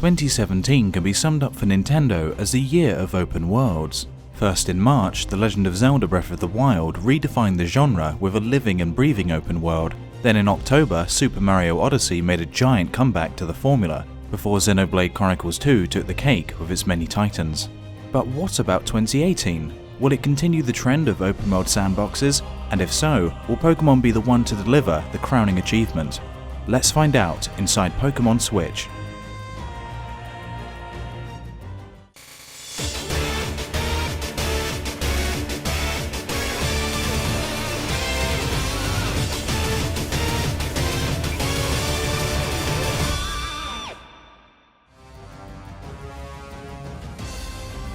2017 can be summed up for Nintendo as the year of open worlds. First in March, The Legend of Zelda Breath of the Wild redefined the genre with a living and breathing open world. Then in October, Super Mario Odyssey made a giant comeback to the formula, before Xenoblade Chronicles 2 took the cake with its many titans. But what about 2018? Will it continue the trend of open world sandboxes? And if so, will Pokemon be the one to deliver the crowning achievement? Let's find out inside Pokemon Switch.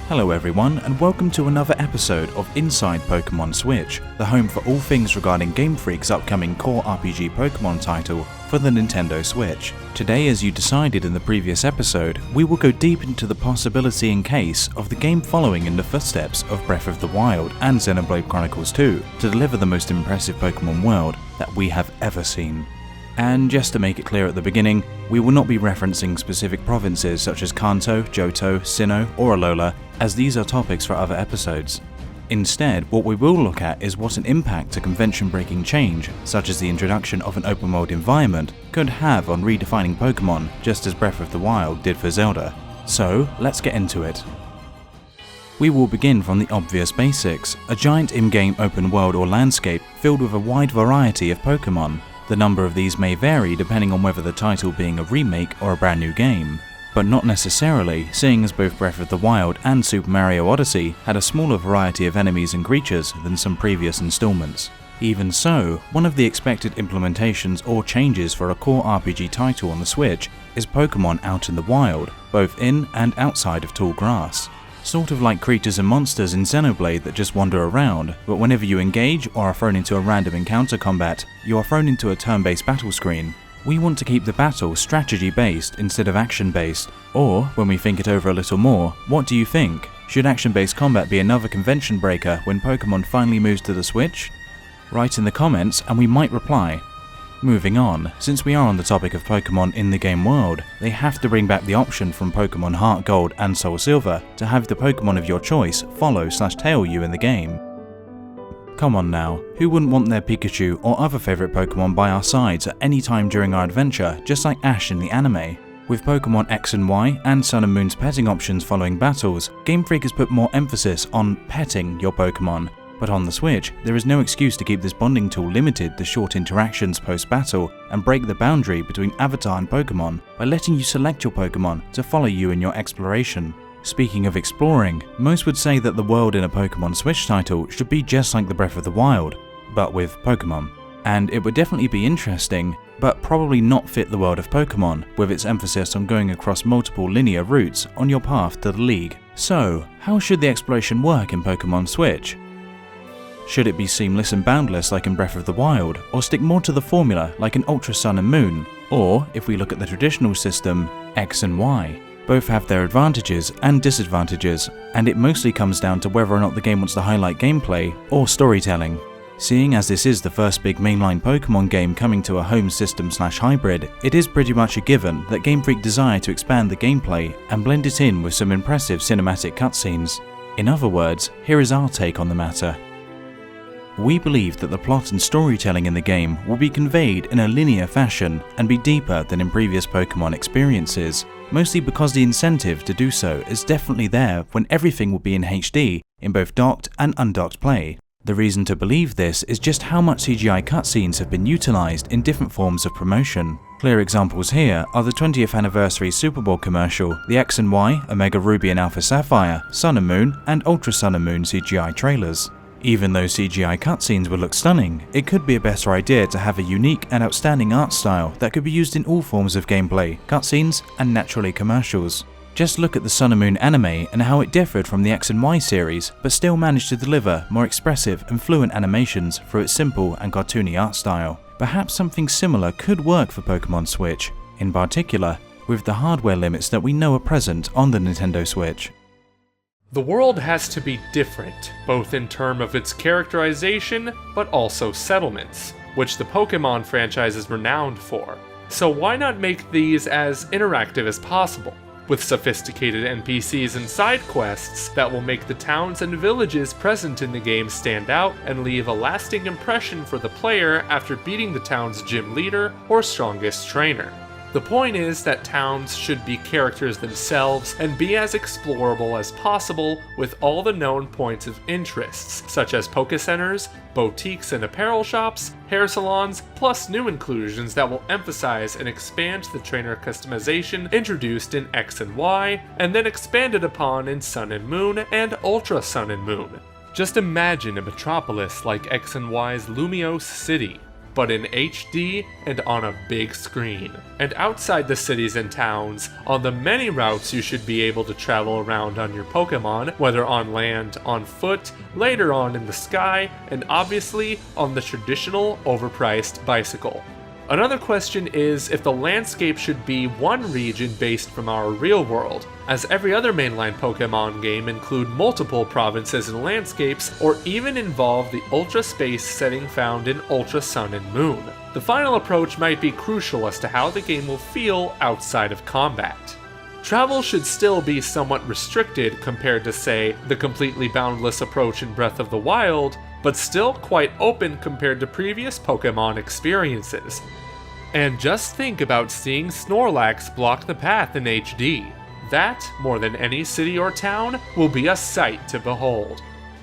Hello everyone, and welcome to another episode of Inside Pokemon Switch, the home for all things regarding Game Freak's upcoming core RPG Pokemon title for the Nintendo Switch. Today, as you decided in the previous episode, we will go deep into the possibility and case of the game following in the footsteps of Breath of the Wild and Xenoblade Chronicles 2 to deliver the most impressive Pokemon world that we have ever seen. And just to make it clear at the beginning, we will not be referencing specific provinces such as Kanto, Johto, Sinnoh, or Alola, as these are topics for other episodes. Instead, what we will look at is what an impact a convention-breaking change, such as the introduction of an open-world environment, could have on redefining Pokemon, just as Breath of the Wild did for Zelda. So, let's get into it. We will begin from the obvious basics, a giant in-game open world or landscape filled with a wide variety of Pokemon. The number of these may vary depending on whether the title being a remake or a brand new game, but not necessarily, seeing as both Breath of the Wild and Super Mario Odyssey had a smaller variety of enemies and creatures than some previous installments. Even so, one of the expected implementations or changes for a core RPG title on the Switch is Pokemon out in the wild, both in and outside of tall grass. Sort of like creatures and monsters in Xenoblade that just wander around, but whenever you engage or are thrown into a random encounter combat, you are thrown into a turn-based battle screen. We want to keep the battle strategy-based instead of action-based. Or, when we think it over a little more, what do you think? Should action-based combat be another convention breaker when Pokemon finally moves to the Switch? Write in the comments and we might reply. Moving on, since we are on the topic of Pokemon in the game world, they have to bring back the option from Pokemon Heart Gold and Soul Silver to have the Pokemon of your choice follow/tail you in the game. Come on now, who wouldn't want their Pikachu or other favourite Pokemon by our sides at any time during our adventure, just like Ash in the anime? With Pokemon X and Y and Sun and Moon's petting options following battles, Game Freak has put more emphasis on petting your Pokemon. But on the Switch, there is no excuse to keep this bonding tool limited to short interactions post-battle and break the boundary between Avatar and Pokemon by letting you select your Pokemon to follow you in your exploration. Speaking of exploring, most would say that the world in a Pokemon Switch title should be just like the Breath of the Wild, but with Pokemon. And it would definitely be interesting, but probably not fit the world of Pokemon, with its emphasis on going across multiple linear routes on your path to the League. So, how should the exploration work in Pokemon Switch? Should it be seamless and boundless like in Breath of the Wild, or stick more to the formula like in Ultra Sun and Moon? Or, if we look at the traditional system, X and Y. Both have their advantages and disadvantages, and it mostly comes down to whether or not the game wants to highlight gameplay or storytelling. Seeing as this is the first big mainline Pokemon game coming to a home system/hybrid, it is pretty much a given that Game Freak desire to expand the gameplay and blend it in with some impressive cinematic cutscenes. In other words, here is our take on the matter. We believe that the plot and storytelling in the game will be conveyed in a linear fashion and be deeper than in previous Pokemon experiences, mostly because the incentive to do so is definitely there when everything will be in HD in both docked and undocked play. The reason to believe this is just how much CGI cutscenes have been utilised in different forms of promotion. Clear examples here are the 20th anniversary Super Bowl commercial, the X and Y, Omega Ruby and Alpha Sapphire, Sun and Moon, and Ultra Sun and Moon CGI trailers. Even though CGI cutscenes will look stunning, it could be a better idea to have a unique and outstanding art style that could be used in all forms of gameplay, cutscenes, and naturally commercials. Just look at the Sun and Moon anime and how it differed from the X and Y series, but still managed to deliver more expressive and fluent animations through its simple and cartoony art style. Perhaps something similar could work for Pokemon Switch, in particular, with the hardware limits that we know are present on the Nintendo Switch. The world has to be different, both in terms of its characterization, but also settlements, which the Pokemon franchise is renowned for. So why not make these as interactive as possible? with sophisticated NPCs and side quests that will make the towns and villages present in the game stand out and leave a lasting impression for the player after beating the town's gym leader or strongest trainer. The point is that towns should be characters themselves and be as explorable as possible with all the known points of interests, such as Poké Centers, boutiques and apparel shops, hair salons, plus new inclusions that will emphasize and expand the trainer customization introduced in X and Y, and then expanded upon in Sun and Moon and Ultra Sun and Moon. Just imagine a metropolis like X and Y's Lumiose City, but in HD and on a big screen. And outside the cities and towns, on the many routes you should be able to travel around on your Pokemon, whether on land, on foot, later on in the sky, and obviously on the traditional overpriced bicycle. Another question is if the landscape should be one region based from our real world, as every other mainline Pokemon game include multiple provinces and landscapes, or even involve the Ultra Space setting found in Ultra Sun and Moon. The final approach might be crucial as to how the game will feel outside of combat. Travel should still be somewhat restricted compared to, say, the completely boundless approach in Breath of the Wild, but still quite open compared to previous Pokemon experiences. And just think about seeing Snorlax block the path in HD. That, more than any city or town, will be a sight to behold.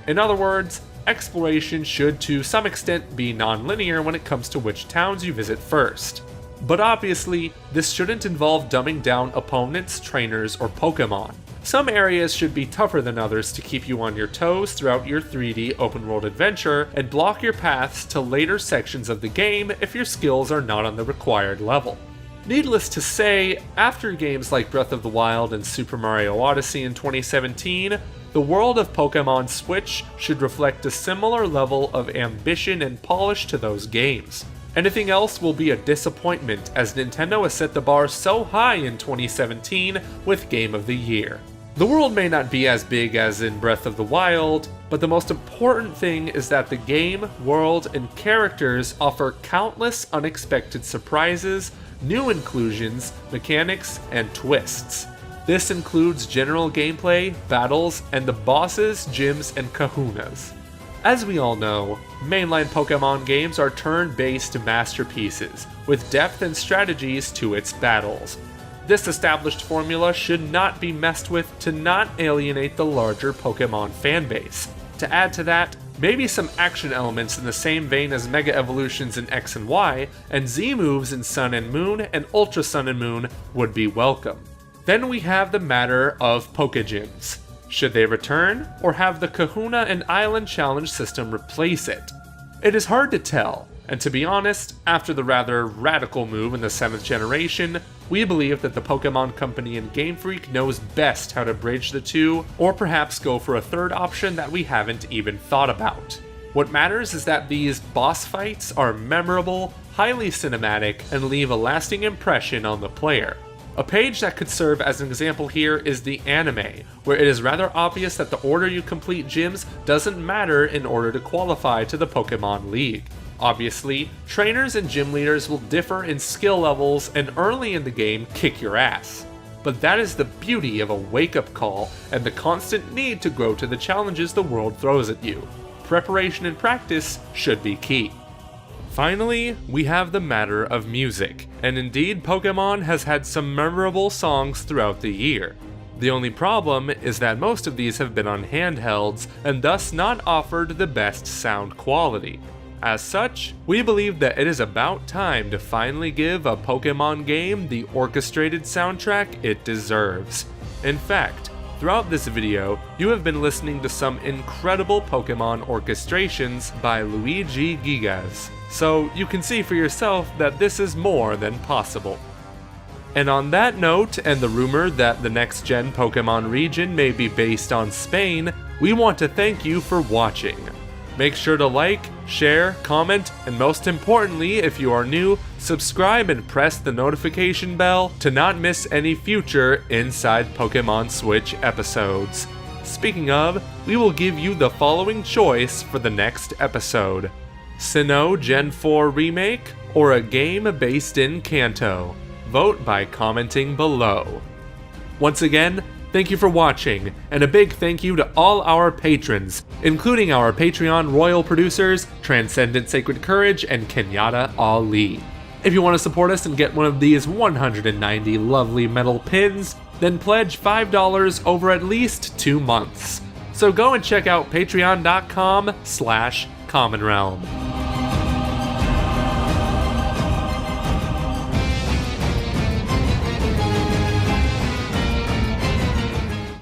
In other words, exploration should to some extent be non-linear when it comes to which towns you visit first. But obviously, this shouldn't involve dumbing down opponents, trainers, or Pokemon. Some areas should be tougher than others to keep you on your toes throughout your 3D open-world adventure and block your paths to later sections of the game if your skills are not on the required level. Needless to say, after games like Breath of the Wild and Super Mario Odyssey in 2017, the world of Pokemon Switch should reflect a similar level of ambition and polish to those games. Anything else will be a disappointment, as Nintendo has set the bar so high in 2017 with Game of the Year. The world may not be as big as in Breath of the Wild, but the most important thing is that the game, world, and characters offer countless unexpected surprises, new inclusions, mechanics, and twists. This includes general gameplay, battles, and the bosses, gyms, and kahunas. As we all know, mainline Pokemon games are turn-based masterpieces, with depth and strategies to its battles. This established formula should not be messed with to not alienate the larger Pokemon fanbase. To add to that, maybe some action elements in the same vein as Mega Evolutions in X and Y, and Z moves in Sun and Moon and Ultra Sun and Moon would be welcome. Then we have the matter of Pokegyms. Should they return, or have the Kahuna and Island Challenge system replace it? It is hard to tell, and to be honest, after the rather radical move in the 7th generation, we believe that the Pokemon Company and Game Freak knows best how to bridge the two, or perhaps go for a third option that we haven't even thought about. What matters is that these boss fights are memorable, highly cinematic, and leave a lasting impression on the player. A page that could serve as an example here is the anime, where it is rather obvious that the order you complete gyms doesn't matter in order to qualify to the Pokemon League. Obviously, trainers and gym leaders will differ in skill levels and early in the game kick your ass. But that is the beauty of a wake-up call and the constant need to grow to the challenges the world throws at you. Preparation and practice should be key. Finally, we have the matter of music, and indeed Pokemon has had some memorable songs throughout the year. The only problem is that most of these have been on handhelds and thus not offered the best sound quality. As such, we believe that it is about time to finally give a Pokemon game the orchestrated soundtrack it deserves. In fact, throughout this video, you have been listening to some incredible Pokemon orchestrations by Luigigigas, so you can see for yourself that this is more than possible. And on that note, and the rumor that the next-gen Pokemon region may be based on Spain, we want to thank you for watching. Make sure to like, share, comment, and most importantly, if you are new, subscribe and press the notification bell to not miss any future Inside Pokemon Switch episodes. Speaking of, we will give you the following choice for the next episode: Sinnoh Gen 4 Remake, or a game based in Kanto. Vote by commenting below. Once again, thank you for watching, and a big thank you to all our patrons, including our Patreon royal producers, Transcendent Sacred Courage and Kenyatta Ali. If you want to support us and get one of these 190 lovely metal pins, then pledge $5 over at least 2 months. So go and check out patreon.com/commonrealm.